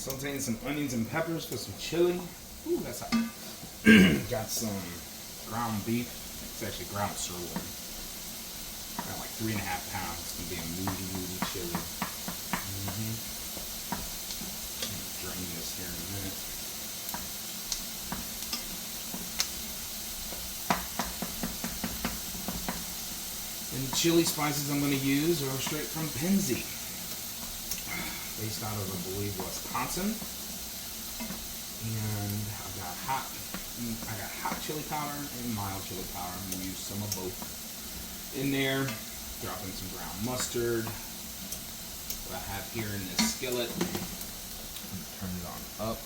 Sauteing some onions and peppers for some chili. Ooh, that's hot. Got some ground beef. It's actually ground sirloin. Got like 3.5 pounds. It's gonna be a meaty chili. Drain this here in a minute. And the chili spices I'm going to use are straight from Penzi, based out of, I believe, Wisconsin. And I've got hot chili powder and mild chili powder. I'm going to use some of both in there. Drop in some ground mustard. What I have here in this skillet. Turn it on up.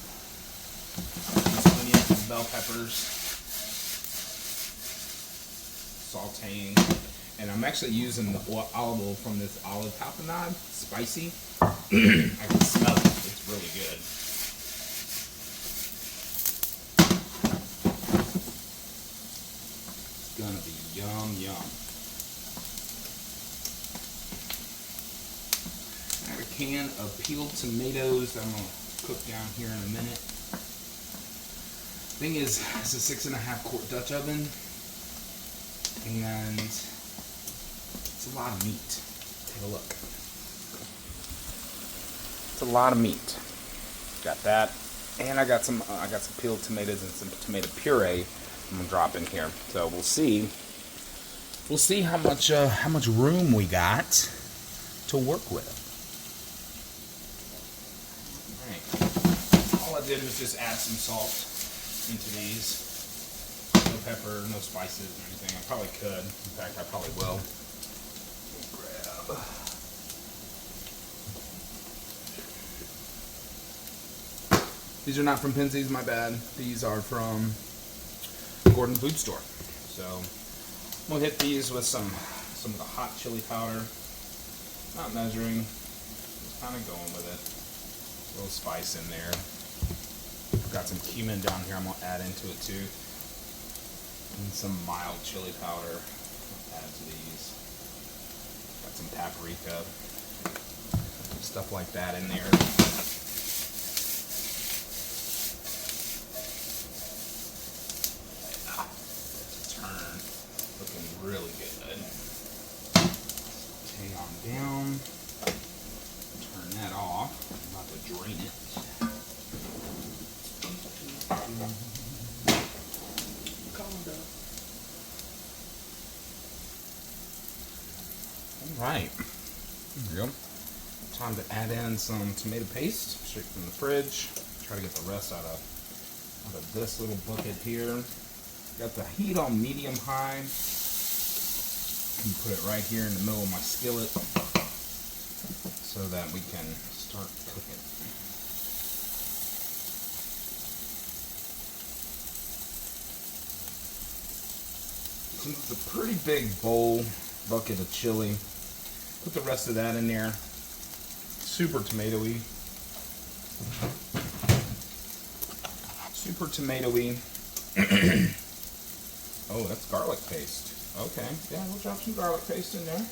Onions and bell peppers. Sauteing. And I'm actually using the olive oil from this olive tapenade. Spicy. I can smell it. It's really good. It's gonna be yum. I have a can of peeled tomatoes that I'm gonna cook down here in a minute. Thing is, it's a 6.5 quart Dutch oven, and it's a lot of meat. Take a look. It's a lot of meat. Got that, and I got some peeled tomatoes and some tomato puree. I'm gonna drop in here. So we'll see. We'll see how much room we got to work with. All right. All I did was just add some salt into these. No pepper, no spices or anything. I probably could. In fact, I probably will. Grab. These are not from Penzi's, my bad. These are from Gordon Food Store. So I'm gonna hit these with some of the hot chili powder. Not measuring, just kind of going with it. A little spice in there. Got some cumin down here I'm gonna add into it too. And some mild chili powder. Add to these. Got some paprika. Stuff like that in there. Turn. Looking really good. Hang on down. Turn that off. I'm about to drain it. Alright, there we go. Time to add in some tomato paste straight from the fridge. Try to get the rest out of this little bucket here. Got the heat on medium high. And put it right here in the middle of my skillet so that we can start cooking. Since it's a pretty big bowl, bucket of chili, put the rest of that in there. Super tomatoey. Super tomatoey. Oh, that's garlic paste. Okay, yeah, we'll drop some garlic paste in there.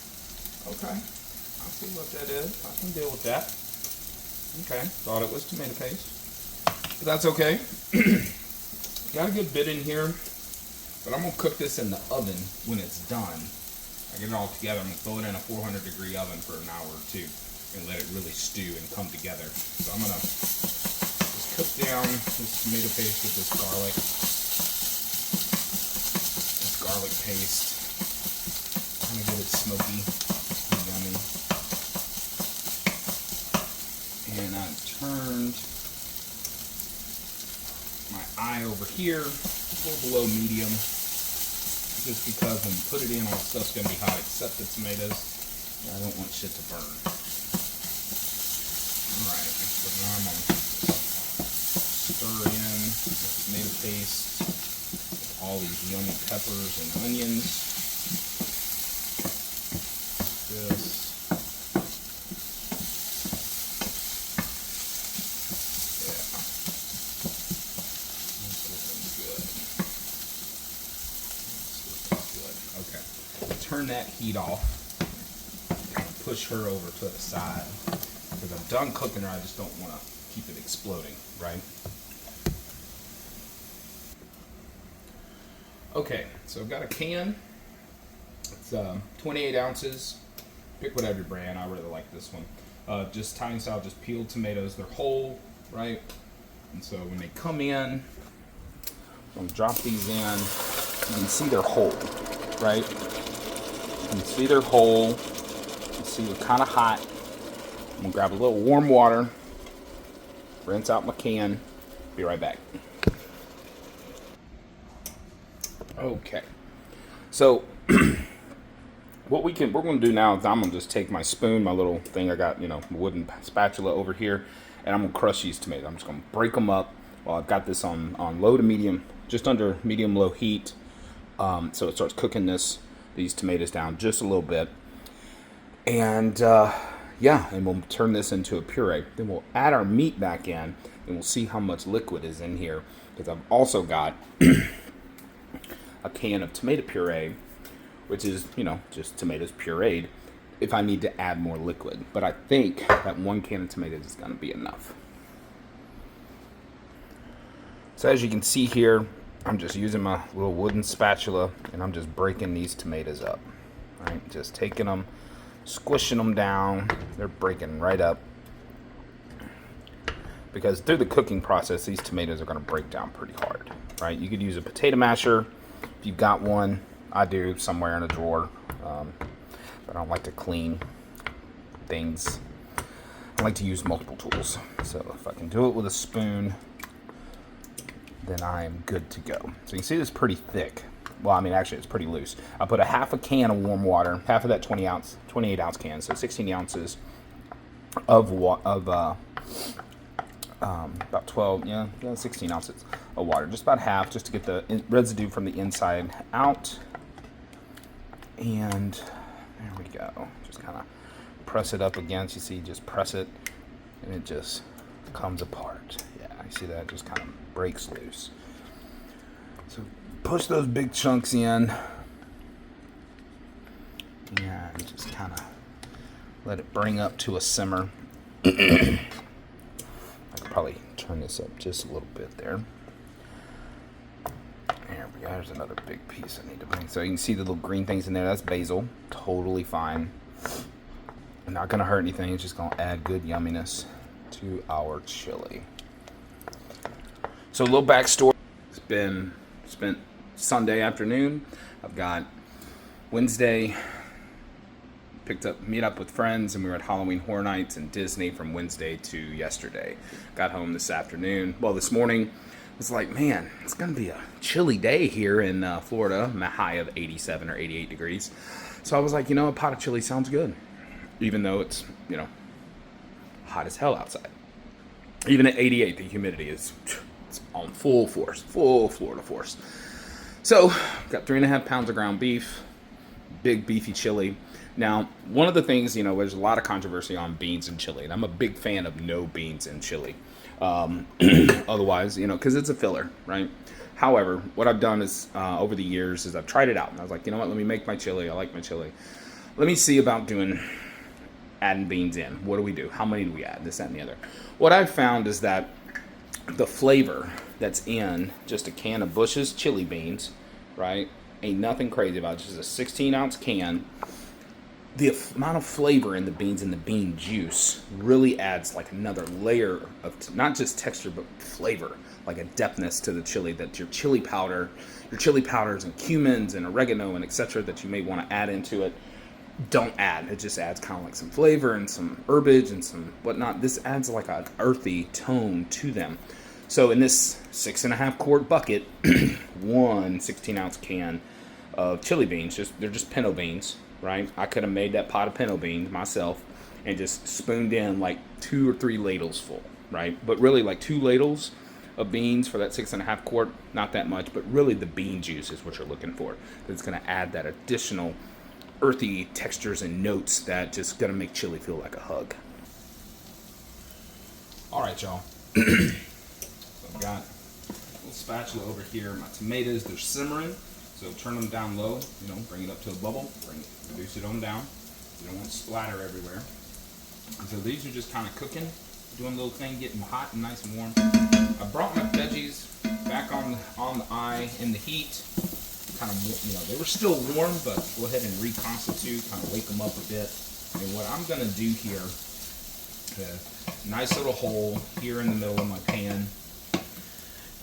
Okay, I'll see what that is. I can deal with that. Okay, thought it was tomato paste, but that's okay. Got a good bit in here, but I'm gonna cook this in the oven when it's done. I get it all together. I'm gonna throw it in a 400-degree oven for an hour or two and let it really stew and come together. So I'm gonna just cook down this tomato paste with this garlic. Garlic paste, kind of get it smoky and yummy. And I've turned my eye over here, a little below medium, just because when you put it in, all the stuff's going to be hot except the tomatoes. I don't want shit to burn. Alright, so now I'm going to stir in the tomato paste. All these yummy peppers and onions. This. Yeah. That's looking good. Okay. Turn that heat off. And push her over to the side. Because I'm done cooking her, I just don't want to keep it exploding, right? Okay, so I've got a can. It's 28 ounces. Pick whatever brand. I really like this one. Just Italian style, just peeled tomatoes. They're whole, right? And so when they come in, I'm going to drop these in. You can see they're whole, right? You can see they're whole. You can see they're kind of hot. I'm going to grab a little warm water, rinse out my can. Be right back. Okay. So what we're going to do now is I'm going to just take my spoon, my little thing I got, wooden spatula over here, and I'm going to crush these tomatoes. I'm just going to break them up. Well, I've got this on low to medium, just under medium-low heat. So it starts cooking these tomatoes down just a little bit. And, and we'll turn this into a puree. Then we'll add our meat back in, and we'll see how much liquid is in here. Because I've also got a can of tomato puree, which is, just tomatoes pureed, if I need to add more liquid. But I think that 1 can of tomatoes is going to be enough. So as you can see here, I'm just using my little wooden spatula, and I'm just breaking these tomatoes up. Right? Just taking them, squishing them down. They're breaking right up. Because through the cooking process, these tomatoes are going to break down pretty hard. Right? You could use a potato masher if you've got one. I do, somewhere in a drawer. I don't like to clean things. I like to use multiple tools. So if I can do it with a spoon, then I am good to go. So you can see this is pretty thick. Well, I mean, actually, it's pretty loose. I put a half a can of warm water, half of that 28 ounce can, so 16 ounces of about 16 ounces of water. Just about half, just to get the residue from the inside out. And there we go. Just kind of press it up against. You see, just press it, and it just comes apart. Yeah, you see that? It just kind of breaks loose. So push those big chunks in, and just kind of let it bring up to a simmer. I could probably turn this up just a little bit there. There we go. There's another big piece I need to bring. So you can see the little green things in there. That's basil. Totally fine. Not going to hurt anything. It's just going to add good yumminess to our chili. So a little backstory. It's been spent Sunday afternoon. I've got Wednesday. Meet up with friends, and we were at Halloween Horror Nights and Disney from Wednesday to yesterday. Got home this afternoon. Well, this morning, it's like, man, it's going to be a chilly day here in Florida. I'm a high of 87 or 88 degrees. So I was like, a pot of chili sounds good. Even though it's, hot as hell outside. Even at 88, the humidity is on full force, full Florida force. So, got 3.5 pounds of ground beef, big beefy chili. Now, one of the things, there's a lot of controversy on beans and chili, and I'm a big fan of no beans in chili. Otherwise, because it's a filler, right? However, what I've done is, over the years, is I've tried it out. And I was like, let me make my chili. I like my chili. Let me see about adding beans in. What do we do? How many do we add? This, that, and the other. What I've found is that the flavor that's in just a can of Bush's chili beans, right, ain't nothing crazy about it. Just a 16-ounce can. The amount of flavor in the beans and the bean juice really adds like another layer of not just texture but flavor, like a depthness to the chili that your chili powders and cumins and oregano and etc. that you may want to add into it don't add. It just adds kind of like some flavor and some herbage and some whatnot. This adds like an earthy tone to them. So in this 6.5 quart bucket, one 16-ounce can of chili beans, they're just pinto beans. Right, I could have made that pot of pinto beans myself and just spooned in like 2 or 3 ladles full, right? But really like 2 ladles of beans for that 6.5 quart, not that much, but really the bean juice is what you're looking for. It's going to add that additional earthy textures and notes that just going to make chili feel like a hug. All right, y'all. So I've got a little spatula over here. My tomatoes, they're simmering. So turn them down low, bring it up to a bubble, reduce it on down. You don't want to splatter everywhere. And so these are just kind of cooking. doing a little thing, getting hot and nice and warm. I brought my veggies back on the eye in the heat. Kind of, you know, they were still warm, but go ahead and reconstitute, kind of wake them up a bit. And what I'm going to do here, a nice little hole here in the middle of my pan,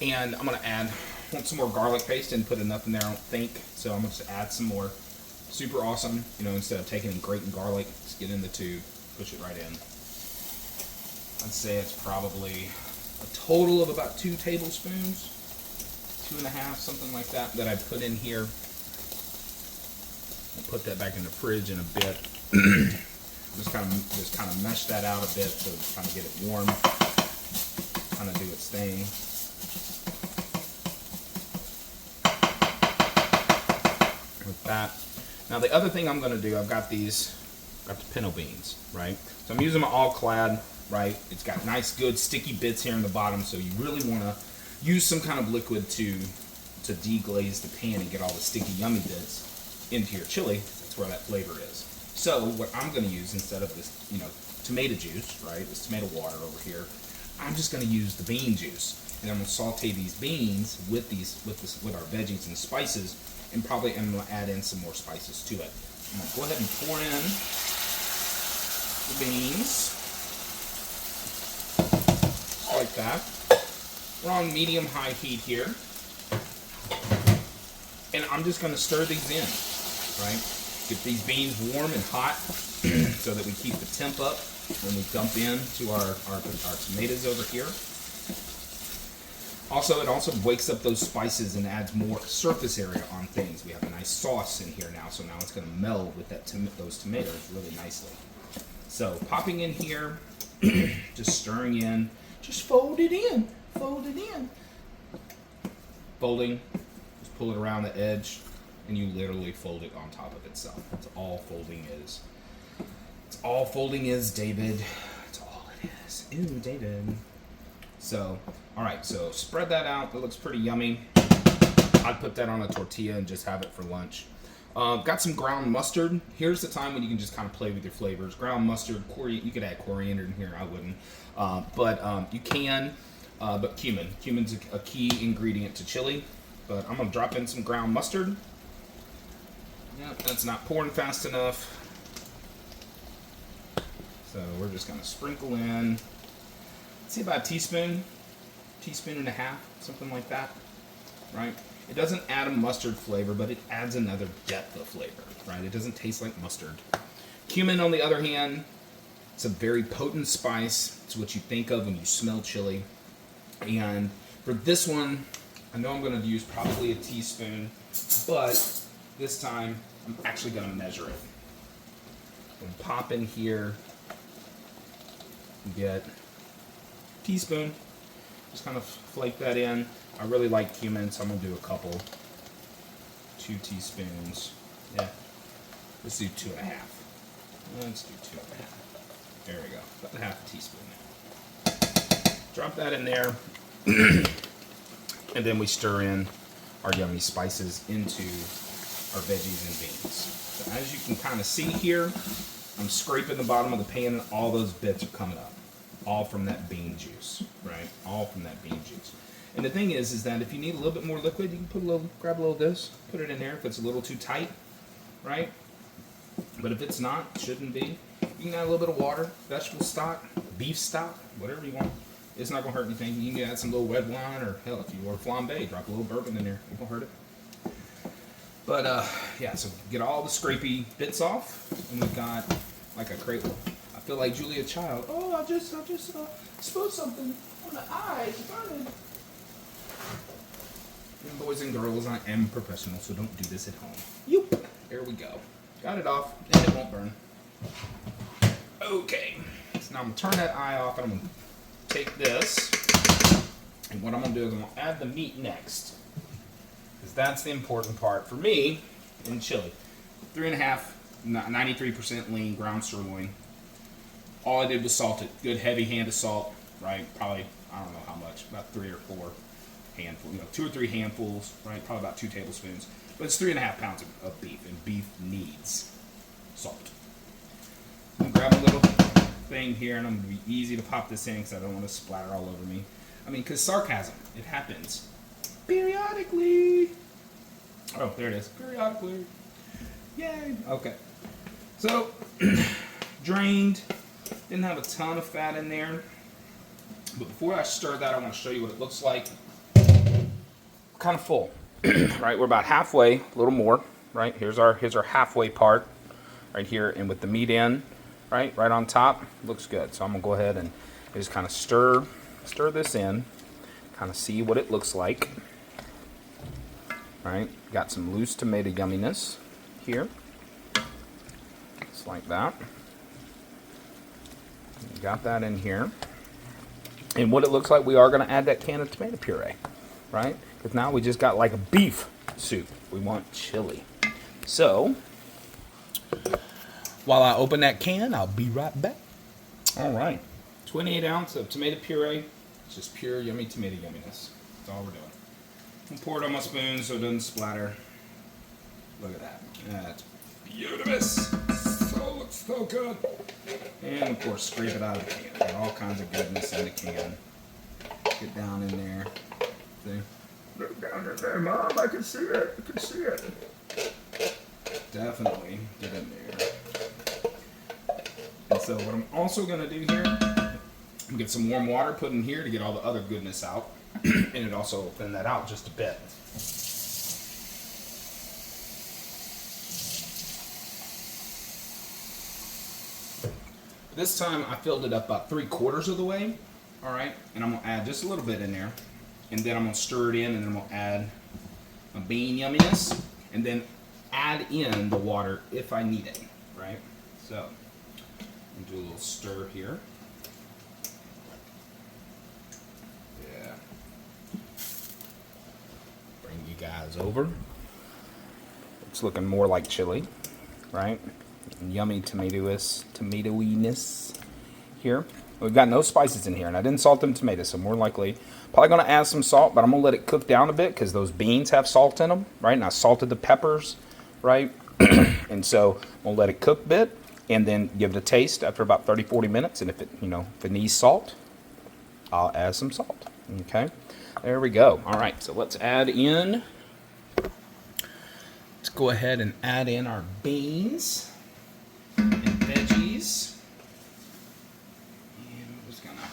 and I'm going to add, want some more garlic paste. Didn't put enough in there, I don't think, so I'm going to add some more. Super awesome, you know, instead of taking and grating garlic, just get in the tube, push it right in. I'd say it's probably a total of about 2 tablespoons, 2.5, something like that, that I put in here. I'll put that back in the fridge in a bit. just kind of mesh that out a bit to kind of get it warm, kind of do its thing. With that. Now the other thing I'm going to do, I've got the pinto beans, right? So I'm using my all clad, right? It's got nice, good, sticky bits here in the bottom, so you really want to use some kind of liquid to deglaze the pan and get all the sticky, yummy bits into your chili. That's where that flavor is. So what I'm going to use instead of this, you know, tomato juice, right? This tomato water over here, I'm just going to use the bean juice, and I'm going to saute these beans with our veggies and spices. And probably I'm going to add in some more spices to it. I'm going to go ahead and pour in the beans. Just like that. We're on medium-high heat here. And I'm just going to stir these in, right? Get these beans warm and hot so that we keep the temp up when we dump into our tomatoes over here. Also, it also wakes up those spices and adds more surface area on things. We have a nice sauce in here now, so now it's going to meld with those tomatoes really nicely. So, popping in here, just stirring in, just fold it in, Folding, just pull it around the edge, and you literally fold it on top of itself. That's all folding is. It's all folding is, David. That's all it is. Ooh, David. So, alright, so spread that out. That looks pretty yummy. I'd put that on a tortilla and just have it for lunch. Got some ground mustard. Here's the time when you can just kind of play with your flavors. Ground mustard, you could add coriander in here. I wouldn't. But you can. But cumin. Cumin's a key ingredient to chili. But I'm going to drop in some ground mustard. Yep, that's not pouring fast enough. So we're just going to sprinkle in, say about a teaspoon and a half, something like that, right? It doesn't add a mustard flavor, but it adds another depth of flavor, right? It doesn't taste like mustard. Cumin, on the other hand, it's a very potent spice. It's what you think of when you smell chili. And for this one, I know I'm going to use probably a teaspoon, but this time I'm actually going to measure it. I'm going to pop in here. Get a teaspoon, just kind of flake that in. I really like cumin, so I'm going to do a couple. 2 teaspoons. Yeah, let's do 2.5. Let's do 2.5. There we go, about a half a teaspoon now. Drop that in there, and then we stir in our yummy spices into our veggies and beans. So as you can kind of see here, I'm scraping the bottom of the pan and all those bits are coming up. All from that bean juice, right? All from that bean juice. And the thing is that if you need a little bit more liquid, you can grab a little of this, put it in there if it's a little too tight, right? But if it's not, it shouldn't be. You can add a little bit of water, vegetable stock, beef stock, whatever you want. It's not gonna hurt anything. You can add some little red wine, or hell, if you want flambe, drop a little bourbon in there. It won't hurt it. But yeah, so get all the scrapey bits off, and we've got like a crate. I feel like Julia Child. Oh, I just spilled something on the eye. It's burning. And boys and girls, I am professional, so don't do this at home. Yoop. There we go. Got it off, and it won't burn. Okay. So now I'm gonna turn that eye off, and I'm gonna take this, and what I'm gonna do is I'm gonna add the meat next, because that's the important part for me in chili. 3.5, 93% lean ground sirloin. All I did was salt it. Good heavy hand of salt, right? Probably, I don't know how much, about 3 or 4 handfuls, 2 or 3 handfuls, right? Probably about 2 tablespoons. But it's 3.5 pounds of beef, and beef needs salt. And grab a little bit thing here, and I'm going to be easy to pop this in because I don't want to splatter all over me. I mean, because sarcasm, it happens periodically. Oh, there it is. Periodically. Yay. Okay. So, drained. Didn't have a ton of fat in there. But before I stir that, I want to show you what it looks like. Kind of full. Right? We're about halfway, a little more. Right? Here's our halfway part. Right here. And with the meat in, right on top. Looks good. So I'm going to go ahead and just kind of stir this in. Kind of see what it looks like. Right? Got some loose tomato yumminess here. Just like that. Got that in here. And what it looks like, we are going to add that can of tomato puree. Right? Because now we just got like a beef soup. We want chili. So, while I open that can, I'll be right back. All right. 28 ounce of tomato puree. It's just pure yummy tomato yumminess. That's all we're doing. I'll pour it on my spoon so it doesn't splatter. Look at that. That's beautiful. Looks so good. And of course, scrape it out of the can. Got all kinds of goodness in the can. Get down in there. See? Look down in there, Mom. I can see it. I can see it. Definitely get in there. And so what I'm also going to do here, I'm get some warm water put in here to get all the other goodness out. And it also will thin that out just a bit. This time I filled it up about 3/4 of the way. All right, and I'm gonna add just a little bit in there, and then I'm gonna stir it in, and then I'm gonna add my bean yumminess, and then add in the water if I need it. Right, so I'm gonna do a little stir here. You guys over. It's looking more like chili, right? And yummy tomatoiness here. We've got no spices in here, and I didn't salt them tomatoes, so more likely probably going to add some salt, but I'm going to let it cook down a bit because those beans have salt in them, right? And I salted the peppers, right? And so we'll let it cook a bit and then give it a taste after about 30-40 minutes, and if it needs salt, I'll add some salt. Okay. There we go. All right, so let's add in. Let's go ahead and add in our beans and veggies. And we're just gonna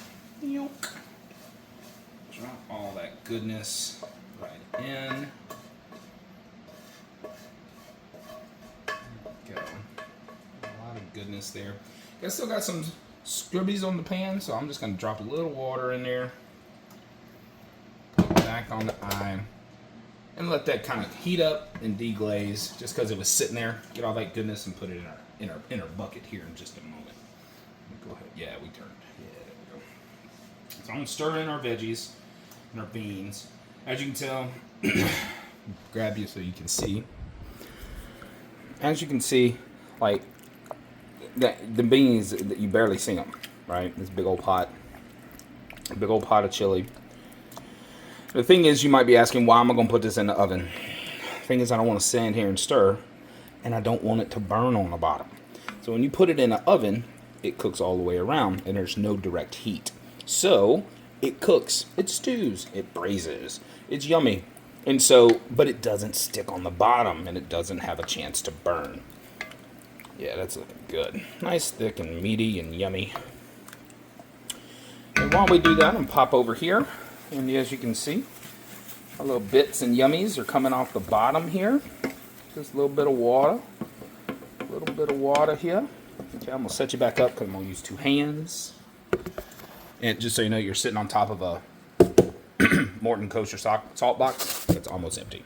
drop all that goodness right in. There we go. A lot of goodness there. I still got some scrubbies on the pan, so I'm just gonna drop a little water in there. Back on the eye and let that kind of heat up and deglaze just because it was sitting there. Get all that goodness and put it in our bucket here in just a moment. Go ahead. Yeah, we turned. Yeah, there we go. So I'm gonna stir in our veggies and our beans. As you can tell, grab you so you can see. As you can see, like the beans, you barely see them, right? This big old pot of chili. The thing is, you might be asking, why am I going to put this in the oven? The thing is, I don't want to stand here and stir, and I don't want it to burn on the bottom. So when you put it in the oven, it cooks all the way around, and there's no direct heat. So it cooks, it stews, it braises, it's yummy. And so, but it doesn't stick on the bottom, and it doesn't have a chance to burn. Yeah, that's looking good. Nice, thick, and meaty, and yummy. And while we do that, I'm going to pop over here. And as you can see, our little bits and yummies are coming off the bottom here. Just a little bit of water. A little bit of water here. Okay, I'm going to set you back up because I'm going to use 2 hands. And just so you know, you're sitting on top of a Morton kosher salt box. It's almost empty.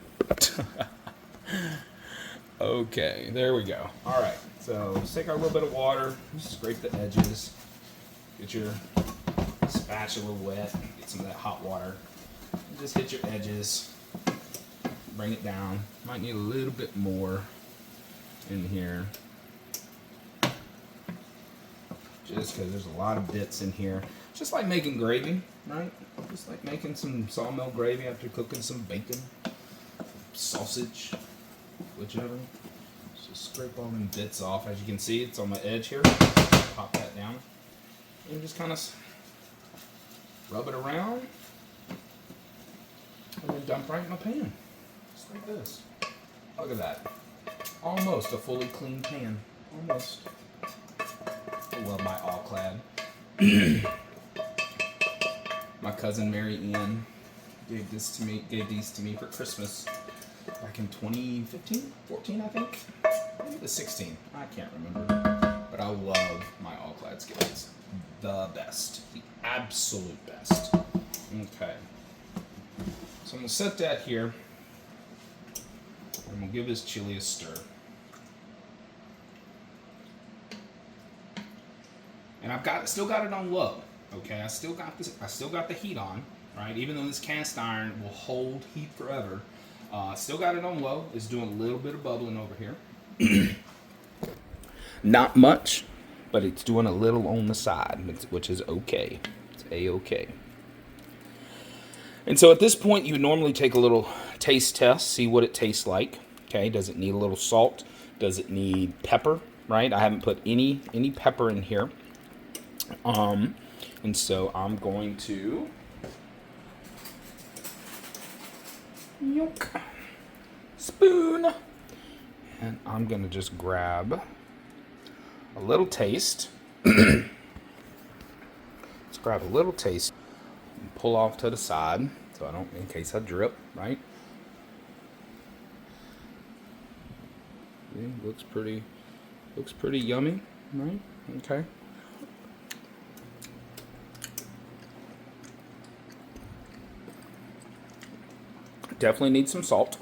Okay, there we go. All right, so let's take our little bit of water. Scrape the edges. Get your spatula wet, get some of that hot water, and just hit your edges, bring it down. Might need a little bit more in here, just because there's a lot of bits in here. Just like making gravy, right? Just like making some sawmill gravy after cooking some bacon, sausage, whichever. Just scrape all them bits off. As you can see, it's on my edge here. Pop that down. and just kind of rub it around, and then dump right in my pan, just like this. Look at that. Almost a fully clean pan. Almost. I love my all-clad. My cousin Mary Ann gave these to me for Christmas back in 2015, 14, I think. Maybe it was 16. I can't remember. But I love my all-clad skillets. The best. The absolute best. Okay. So I'm going to set that here. I'm going to give this chili a stir. And still got it on low. Okay, I still got the heat on, right? Even though this cast iron will hold heat forever, still got it on low. It's doing a little bit of bubbling over here. Not much, but it's doing a little on the side, which is okay. It's a-okay. And so at this point, you would normally take a little taste test, see what it tastes like. Okay, does it need a little salt? Does it need pepper? Right? I haven't put any pepper in here. And so I'm going to spoon, and I'm going to just grab a little taste. Let's grab a little taste and pull off to the side so I don't, in case I drip, right? Yeah, looks pretty yummy, right? Okay. Definitely need some salt.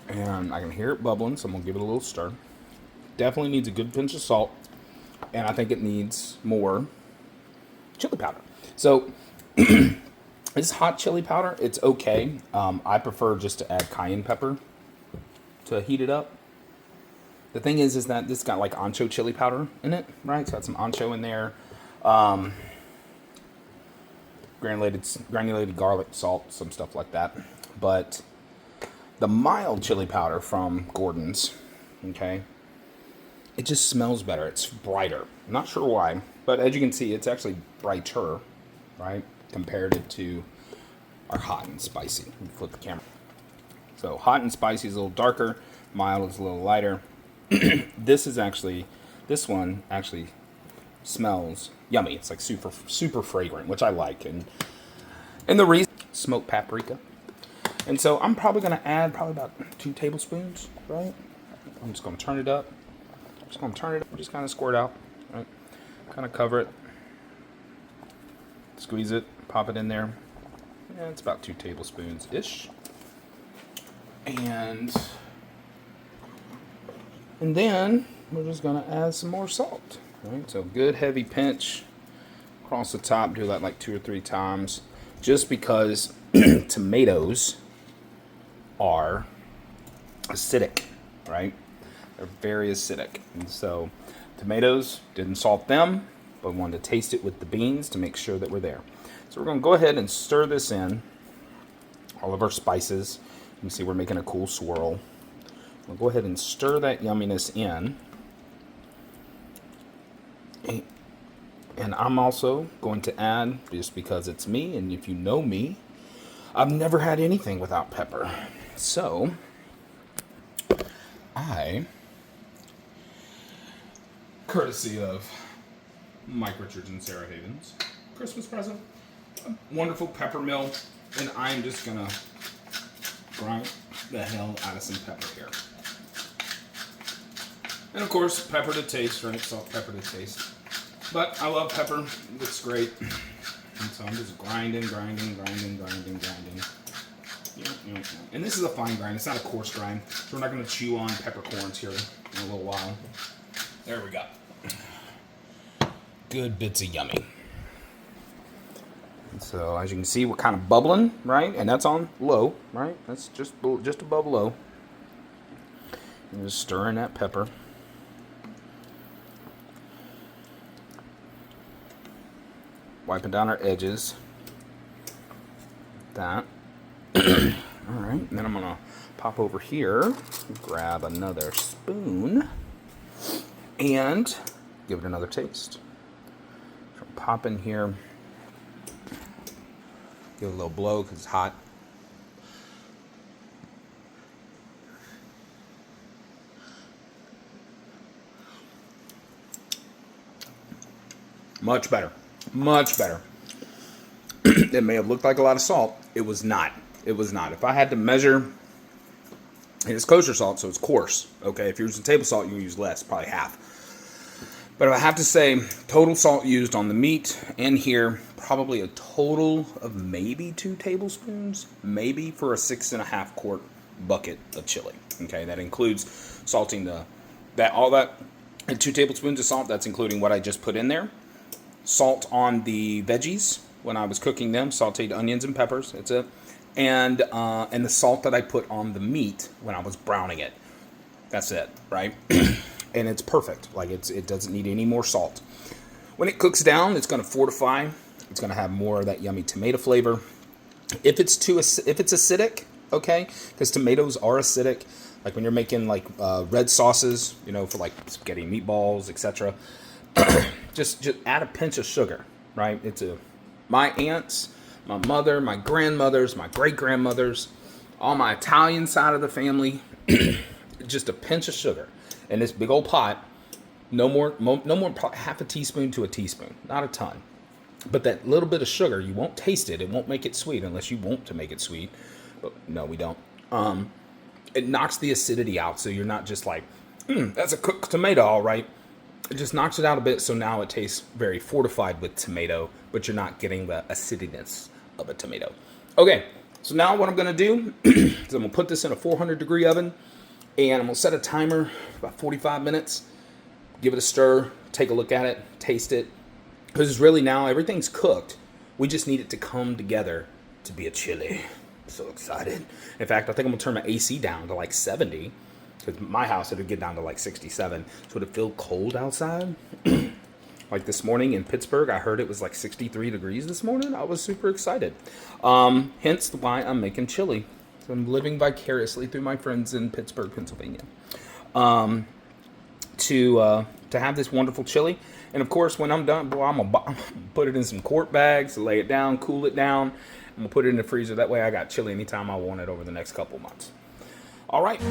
And I can hear it bubbling, so I'm going to give it a little stir. Definitely needs a good pinch of salt. And I think it needs more chili powder. So, this hot chili powder, it's okay. I prefer just to add cayenne pepper to heat it up. The thing is that this got like ancho chili powder in it, right? So I got some ancho in there. Granulated garlic, salt, some stuff like that. But the mild chili powder from Gordon's, okay, it just smells better. It's brighter. I'm not sure why, but as you can see, it's actually brighter, right, compared to our hot and spicy. Flip the camera. So hot and spicy is a little darker, mild is a little lighter. This one actually smells yummy. It's like super fragrant, which I like. And the reason, smoked paprika. And so I'm probably going to add about 2 tablespoons, right? I'm just going to turn it up. Just kind of squirt out, right? Kind of cover it. Squeeze it, pop it in there. Yeah, it's about 2 tablespoons-ish. And then we're just going to add some more salt. Right, so good heavy pinch across the top. Do that like 2 or 3 times, just because tomatoes are acidic, right? They're very acidic, and so tomatoes, didn't salt them, but wanted to taste it with the beans to make sure that we're there. So we're going to go ahead and stir this in. All of our spices. You can see we're making a cool swirl. We'll go ahead and stir that yumminess in. And I'm also going to add, just because it's me, and if you know me, I've never had anything without pepper. So, courtesy of Mike Richards and Sarah Havens, Christmas present, a wonderful pepper mill, and I'm just going to grind the hell out of some pepper here. And of course, pepper to taste, right? Salt, pepper to taste. But I love pepper. It looks great. And so I'm just grinding. And this is a fine grind. It's not a coarse grind. So we're not going to chew on peppercorns here in a little while. There we go. Good bits of yummy. And so as you can see, we're kind of bubbling, right? And that's on low, right? That's just above low. And just stirring that pepper. Wiping down our edges. That. Alright, then I'm going to pop over here, grab another spoon, and give it another taste. So pop in here, give it a little blow because it's hot. Much better. Much better. It may have looked like a lot of salt. It was not. It was not. If I had to measure, and it's kosher salt, so it's coarse. Okay, if you're using table salt, you can use less, probably half. But if I have to say, total salt used on the meat and here, probably a total of maybe 2 tablespoons, maybe for a 6.5 quart bucket of chili. Okay, that includes salting all that, and 2 tablespoons of salt. That's including what I just put in there. Salt on the veggies when I was cooking them, sauteed onions and peppers. That's it. And the salt that I put on the meat when I was browning it. That's it, right? And it's perfect. Like it doesn't need any more salt. When it cooks down, it's going to fortify. It's going to have more of that yummy tomato flavor. If it's acidic, okay, because tomatoes are acidic. Like when you're making like red sauces, you know, for like spaghetti meatballs, etc. just add a pinch of sugar, right? My aunts, my mother, my grandmothers, my great-grandmothers, all my Italian side of the family, just a pinch of sugar. In this big old pot, no more half a teaspoon to a teaspoon, not a ton. But that little bit of sugar, you won't taste it. It won't make it sweet unless you want to make it sweet. But no, we don't. It knocks the acidity out, so you're not just like, that's a cooked tomato, all right. It just knocks it out a bit, so now it tastes very fortified with tomato, but you're not getting the acidiness of a tomato. Okay, so now what I'm going to do is I'm going to put this in a 400-degree oven, and I'm going to set a timer about 45 minutes, give it a stir, take a look at it, taste it, because it's really now everything's cooked. We just need it to come together to be a chili. I'm so excited. In fact, I think I'm going to turn my AC down to like 70. Because my house, it would get down to like 67. So would it feel cold outside? Like this morning in Pittsburgh, I heard it was like 63 degrees this morning. I was super excited. Hence why I'm making chili. So I'm living vicariously through my friends in Pittsburgh, Pennsylvania. To have this wonderful chili. And of course, when I'm done, boy, I'm going to put it in some quart bags, lay it down, cool it down. I'm going to put it in the freezer. That way I got chili anytime I want it over the next couple months. All right.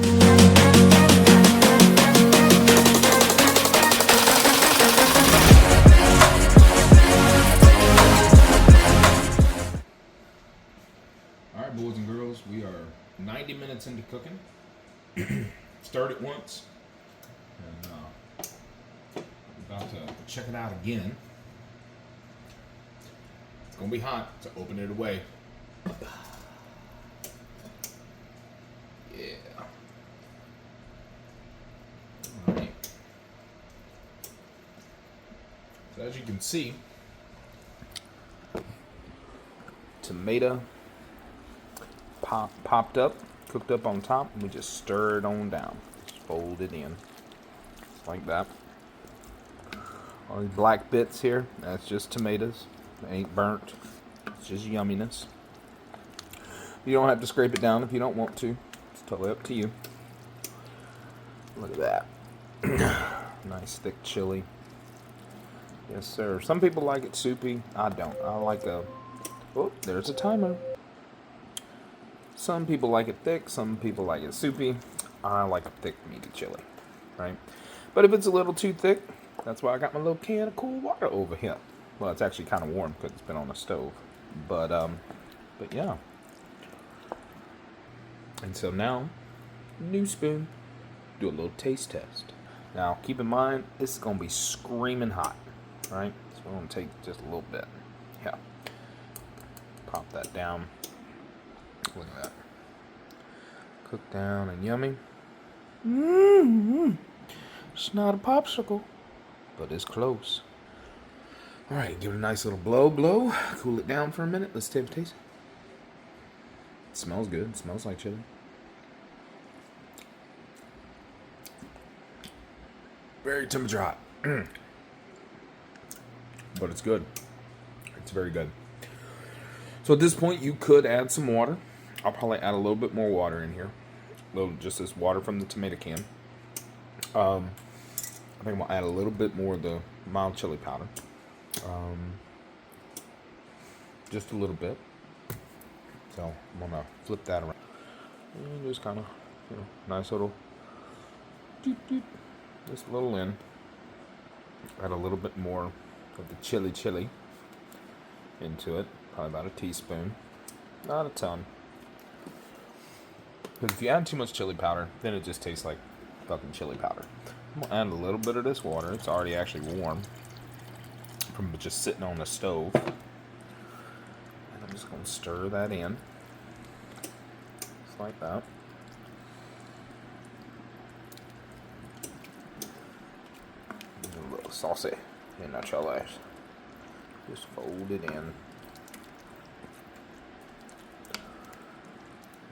All right, boys and girls, we are 90 minutes into cooking. Stirred it once. And about to check it out again. It's going to be hot, so open it away. Yeah. All right. So as you can see, tomato popped up, cooked up on top, and we just stir it on down. Just fold it in. Just like that. All these black bits here, that's just tomatoes. They ain't burnt. It's just yumminess. You don't have to scrape it down if you don't want to. It's totally up to you. Look at that. Nice thick chili. Yes, sir. Some people like it soupy. I don't. I like a... Oh, there's a timer. Some people like it thick. Some people like it soupy. I like a thick, meaty chili. Right? But if it's a little too thick, that's why I got my little can of cool water over here. Well, it's actually kind of warm because it's been on the stove. But yeah. And so now, new spoon, do a little taste test. Now, keep in mind, this is going to be screaming hot, right? So we're going to take just a little bit. Yeah. Pop that down. Look at that. Cooked down and yummy. It's not a popsicle, but it's close. All right, give it a nice little blow. Cool it down for a minute. Let's take a taste. It smells good. It smells like chili. Very temperature hot. But it's good. It's very good. So at this point, you could add some water. I'll probably add a little bit more water in here. Just this water from the tomato can. I think I'm gonna add a little bit more of the mild chili powder. Just a little bit. So I'm gonna flip that around. And just kind of, nice little, just a little in. Add a little bit more of the chili into it. Probably about a teaspoon. Not a ton. Because if you add too much chili powder, then it just tastes like fucking chili powder. I'm gonna add a little bit of this water. It's already actually warm from just sitting on the stove. And I'm just gonna stir that in. Just like that. A little saucy in that chili. Just fold it in.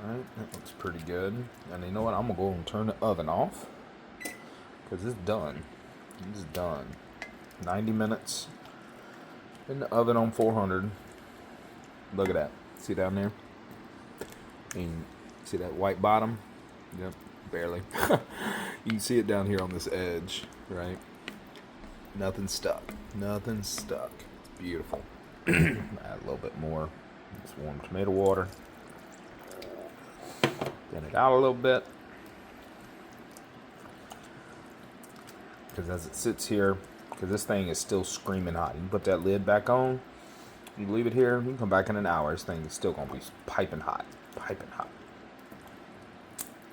Alright, that looks pretty good. And you know what? I'm gonna go and turn the oven off. Because it's done. It's done. 90 minutes in the oven on 400. Look at that. See down there? And see that white bottom? Yep, barely. You can see it down here on this edge, right? Nothing stuck. Nothing stuck. Beautiful. Add a little bit more. This warm tomato water. Thin it out a little bit. Because as it sits here, because this thing is still screaming hot. You can put that lid back on. You leave it here. You can come back in an hour. This thing is still going to be piping hot. Piping hot.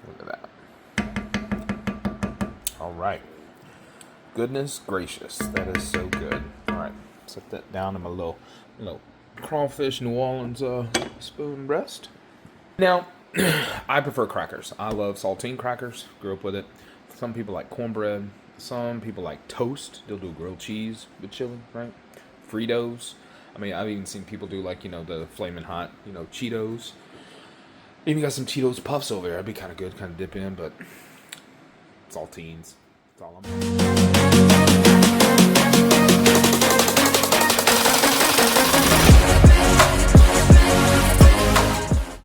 Look at that. All right. Goodness gracious. That is so good. All right. Set that down in my little crawfish New Orleans spoon breast. Now, I prefer crackers. I love saltine crackers. Grew up with it. Some people like cornbread. Some people like toast. They'll do grilled cheese with chili, right? Fritos. I mean, I've even seen people do like, the flaming hot, Cheetos. Even got some Cheetos puffs over there. That'd be kind of good, kind of dip in, but saltines. That's all I'm